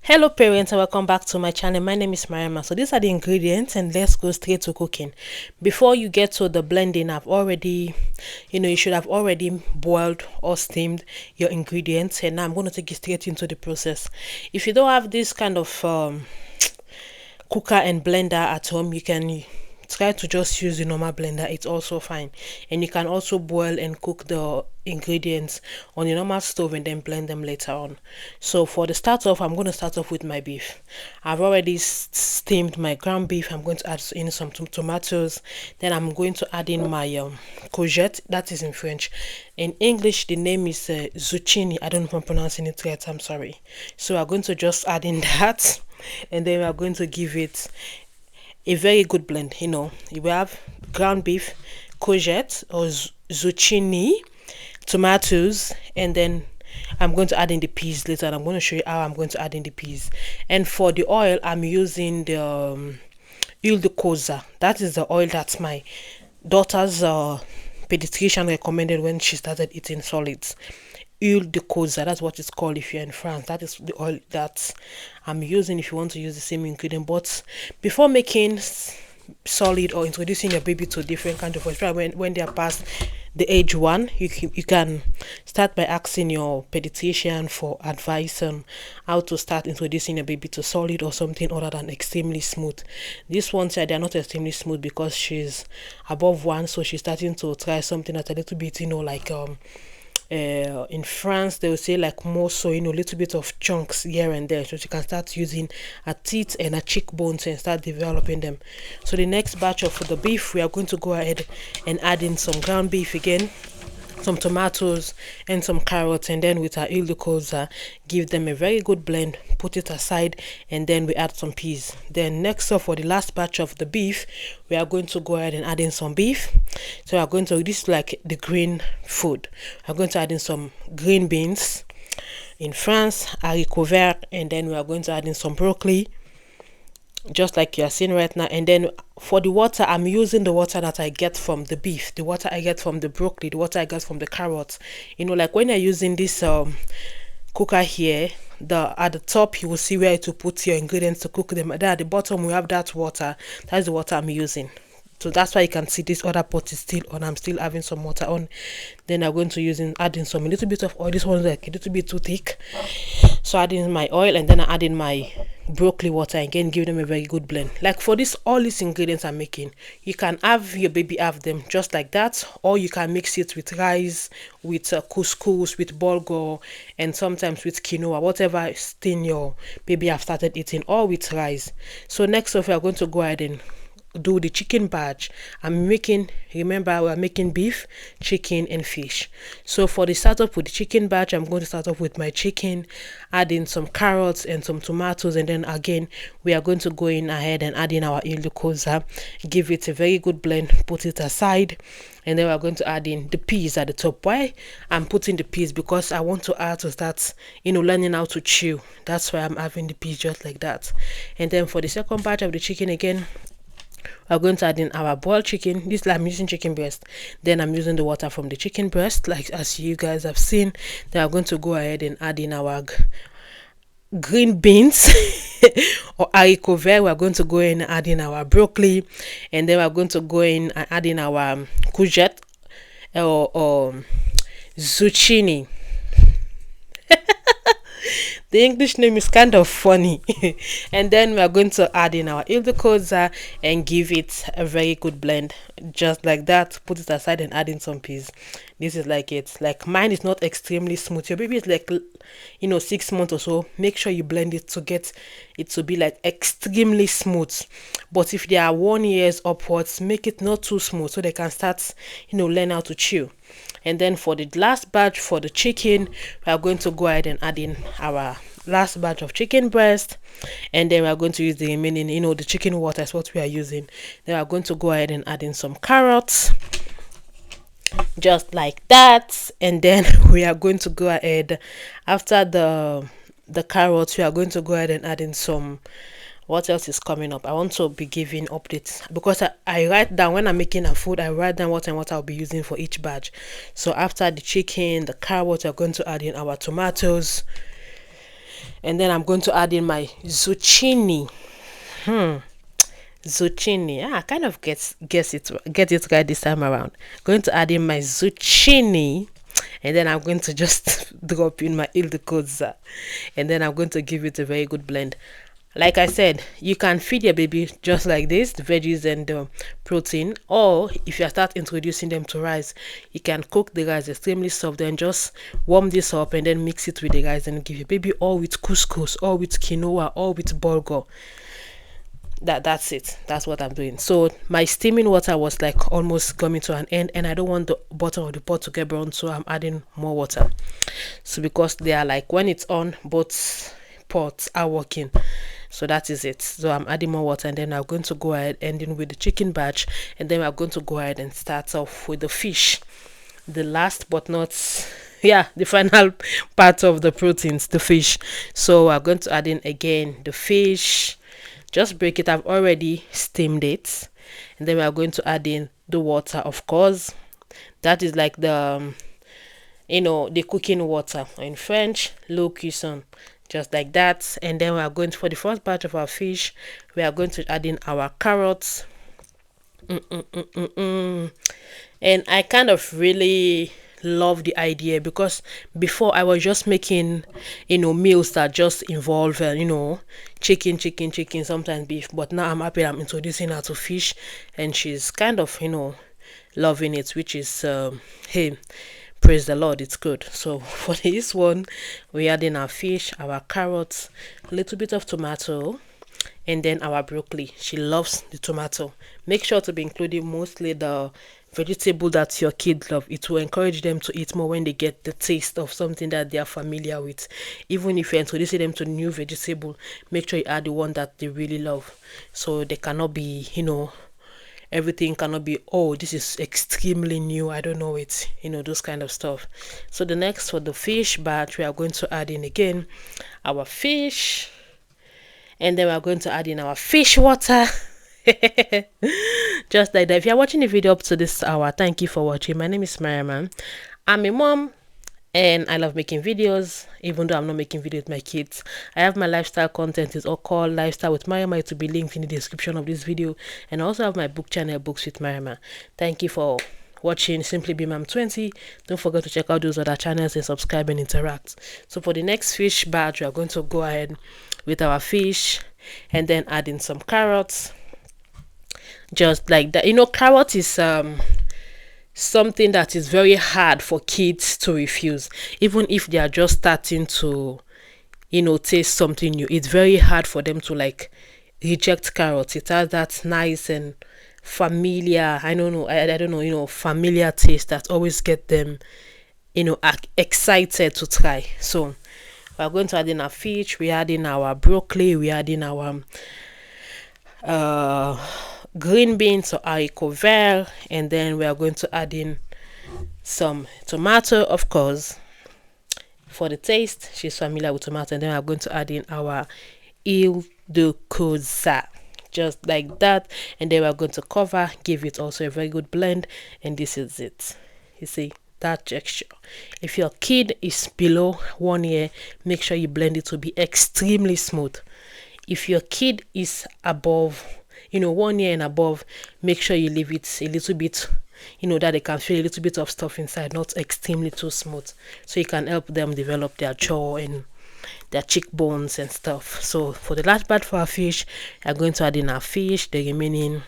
Hello parents and welcome back to my channel. My name is Mariama. So these are the ingredients and let's go straight to cooking. Before you get to the blending, you should have already boiled or steamed your ingredients, and now I'm going to take you straight into the process. If you don't have this kind of cooker and blender at home, you can try to just use the normal blender. It's also fine, and you can also boil and cook the ingredients on the normal stove and then blend them later on. So for the start off, I'm going to start off with my beef. I've already steamed my ground beef. I'm going to add in some tomatoes, then I'm going to add in my courgette. That is in French. In English the name is zucchini. I don't know if I'm pronouncing it right, I'm sorry. So I'm going to just add in that, and then we are going to give it a very good blend. You have ground beef, courgette or zucchini, tomatoes, and then I'm going to add in the peas later, and I'm going to show you how I'm going to add in the peas. And for the oil, I'm using the huile de coza. That is the oil that my daughter's pediatrician recommended when she started eating solids. Huile de coza, that's what it's called if you're in France. That is the oil that I'm using if you want to use the same ingredient. But before making solid or introducing your baby to different kind of food, when they are past the age 1, you can start by asking your pediatrician for advice on how to start introducing your baby to solid or something other than extremely smooth. This one said they're not extremely smooth because she's above 1, so she's starting to try something that's a little bit like in France they will say like more, so a little bit of chunks here and there, so she can start using her teeth and her cheekbones and start developing them. So the next batch of the beef, we are going to go ahead and add in some ground beef again, some tomatoes and some carrots, and then with our huile de coza give them a very good blend, put it aside, and then we add some peas. Then next up, for the last batch of the beef, we are going to go ahead and add in some beef. So we are going to, this is like the green food, we are going to add in some green beans, in France haricots verts, and then we are going to add in some broccoli, just like you are seeing right now. And then for the water, I'm using the water that I get from the beef, the water I get from the broccoli, the water I get from the carrots. Like when you're using this cooker here, at the top you will see where to put your ingredients to cook them. There at the bottom we have that water. That's the water I'm using. So that's why you can see this other pot is still on. I'm still having some water on. Then I'm going to add in a little bit of oil. This one's like a little bit too thick, so add in my oil, and then I add in my broccoli water again, give them a very good blend. Like for this, all these ingredients I'm making, you can have your baby have them just like that, or you can mix it with rice, with couscous, with bulgur, and sometimes with quinoa, whatever thing your baby have started eating, or with rice. So next up, we are going to go ahead and do the chicken batch. Remember we're making beef, chicken and fish. So for the startup with the chicken batch, I'm going to start off with my chicken, add in some carrots and some tomatoes, and then again we are going to go in ahead and add in our huile de coza, give it a very good blend, put it aside, and then we're going to add in the peas at the top. Why I'm putting the peas? Because I want to start learning how to chew. That's why I'm having the peas just like that. And then for the second batch of the chicken, again we're going to add in our boiled chicken. This, I'm using chicken breast, then I'm using the water from the chicken breast, like as you guys have seen. Then I'm going to go ahead and add in our green beans or haricots verts. We're going to go in and add in our broccoli, and then we're going to go in and add in our courgette or zucchini. The English name is kind of funny. And then we are going to add in our huile de coza and give it a very good blend, just like that. Put it aside and add in some peas. This is like it. Like mine is not extremely smooth. Your baby is like 6 months or so. Make sure you blend it to get it to be like extremely smooth. But if they are 1 year upwards, make it not too smooth so they can start learn how to chew. And then for the last batch for the chicken, we are going to go ahead and add in our last batch of chicken breast, and then we are going to use the remaining, the chicken water is what we are using. Then we are going to go ahead and add in some carrots, just like that. And then we are going to go ahead, after the carrots, we are going to go ahead and add in some, what else is coming up? I want to be giving updates because I write down, when I'm making a food, I write down what I'll be using for each batch. So after the chicken, the carrots, we're going to add in our tomatoes, And then I'm going to add in my zucchini. Zucchini. I kind of get it right this time around. Going to add in my zucchini, and then I'm going to just drop in my il de cozza, and then I'm going to give it a very good blend. Like I said, you can feed your baby just like this, the veggies and the protein, or if you start introducing them to rice, you can cook the rice extremely soft, then just warm this up and then mix it with the rice and give your baby, or with couscous, or with quinoa, or with bulgur. That's it. That's what I'm doing. So my steaming water was like almost coming to an end, and I don't want the bottom of the pot to get brown, so I'm adding more water. So because they are like, when it's on, both pots are working. So that is it. So I'm adding more water, and then I'm going to go ahead ending with the chicken batch, and then I'm going to go ahead and start off with the fish. The last but not the final part of the proteins, the fish. So I'm going to add in again the fish. Just break it. I've already steamed it, and then we are going to add in the water, of course. That is like the the cooking water, in French, l'eau cuisson, just like that. And then we are going to, for the first batch of our fish, we are going to add in our carrots. And I kind of really love the idea, because before I was just making meals that just involve chicken, sometimes beef, but now I'm happy I'm introducing her to fish, and she's kind of loving it, which is hey, praise the Lord, it's good. So for this one, we add in our fish, our carrots, a little bit of tomato, and then our broccoli. She loves the tomato. Make sure to be including mostly the vegetable that your kids love. It will encourage them to eat more when they get the taste of something that they are familiar with. Even if you're introducing them to new vegetable, make sure you add the one that they really love, so they cannot be everything cannot be, oh, this is extremely new, I don't know it, those kind of stuff. So the next, for the fish batch, we are going to add in again our fish, and then we are going to add in our fish water. Just like that. If you're watching the video up to this hour, thank you for watching. My name is Mariam. I'm a mom, and I love making videos, even though I'm not making videos with my kids. I have my lifestyle content. It's all called Lifestyle with Mariam. It will be linked in the description of this video. And I also have my book channel, Books with Mariam. Thank you for watching Simply Be Mom 20. Don't forget to check out those other channels and subscribe and interact. So for the next fish batch, we are going to go ahead with our fish, and then add in some carrots, just like that. Carrot is something that is very hard for kids to refuse, even if they are just starting to taste something new. It's very hard for them to like reject carrots. It has that nice and familiar, I don't know, familiar taste that always get them excited to try. So we are going to add in our fish, we add in our broccoli, we add in our green beans or haricot vert, and then we are going to add in some tomato, of course, for the taste. She's familiar with tomato. And then we are going to add in our il de cozza, just like that. And then we are going to cover, give it also a very good blend, and this is it. You see that texture. If your kid is below 1 year, make sure you blend it to be extremely smooth. If your kid is above 1 year and above, make sure you leave it a little bit, that they can feel a little bit of stuff inside, not extremely too smooth, so you can help them develop their jaw and their cheekbones and stuff. So for the last part for our fish, we are going to add in our fish, the remaining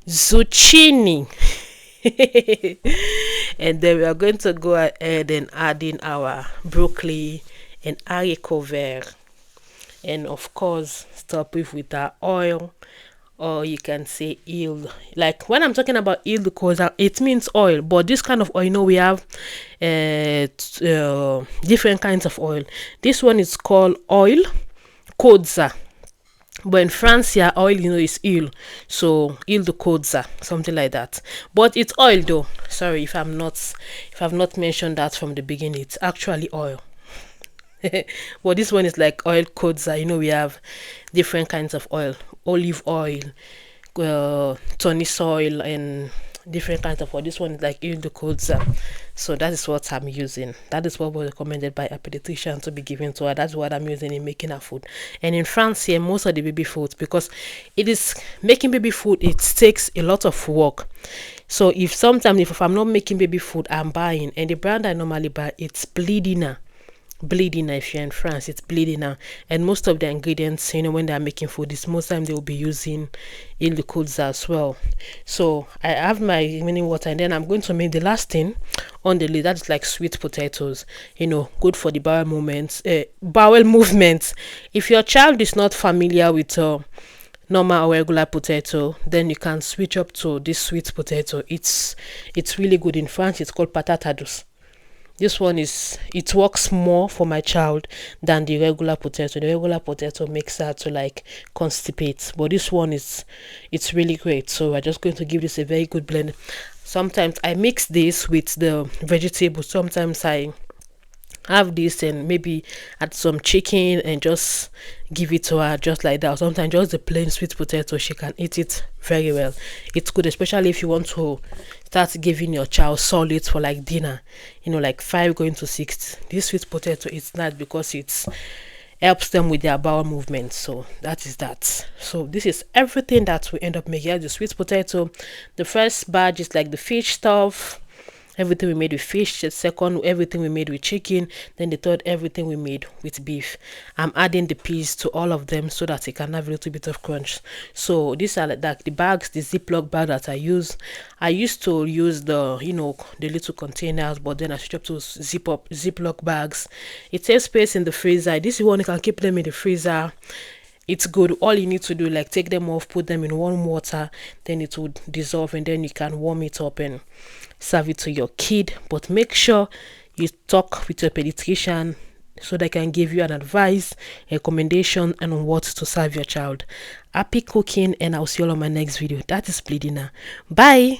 zucchini. And then we are going to go ahead and add in our broccoli and haricot vert, and of course stop with our oil, or you can say oil. Like when I'm talking about oil, because it means oil, but this kind of oil, we have different kinds of oil. This one is called oil cozza, but in France here, oil is oil, so oil de cozza, something like that. But it's oil though. Sorry if I've not mentioned that from the beginning. It's actually oil. But this one is like oil cozza. We have different kinds of oil: olive oil, tonic oil, and different kinds of food. This one is like in the codes. So that is what I'm using. That is what was recommended by a pediatrician to be given to her. That's what I'm using in making her food. And in France here, most of the baby food, because it is making baby food, it takes a lot of work. So if sometimes if I'm not making baby food, I'm buying, and the brand I normally buy, it's bleeding. If you're in France, it's bleeding now. And most of the ingredients, when they're making food, is most time they will be using in the codes as well. So I have my remaining water, and then I'm going to make the last thing on the lid. That's like sweet potatoes, good for the bowel movements. If your child is not familiar with normal or regular potato, then you can switch up to this sweet potato. It's really good. In France, it's called patate douce. This one it works more for my child than the regular potato. The regular potato makes her to like constipate, but this one it's really great. So we're just going to give this a very good blend. Sometimes I mix this with the vegetables. Sometimes I have this and maybe add some chicken and just give it to her just like that. Sometimes just the plain sweet potato, she can eat it very well. It's good, especially if you want to start giving your child solids for like dinner, like 5 going to 6. This sweet potato is nice because it helps them with their bowel movement. So that is that. So this is everything that we end up making. The sweet potato, the first batch is like the fish stuff, everything we made with fish. The second, everything we made with chicken. Then the third, everything we made with beef. I'm adding the peas to all of them so that it can have a little bit of crunch. So these are like the bags, the Ziploc bag that I use. I used to use the the little containers, but then I switched up to Ziploc bags. It saves space in the freezer. This one, you can keep them in the freezer. It's good. All you need to do, like, take them off, put them in warm water, then it would dissolve, and then you can warm it up and serve it to your kid. But make sure you talk with your pediatrician so they can give you an advice, recommendation, and on what to serve your child. Happy cooking, and I'll see you all on my next video. That is Bleedina. Bye.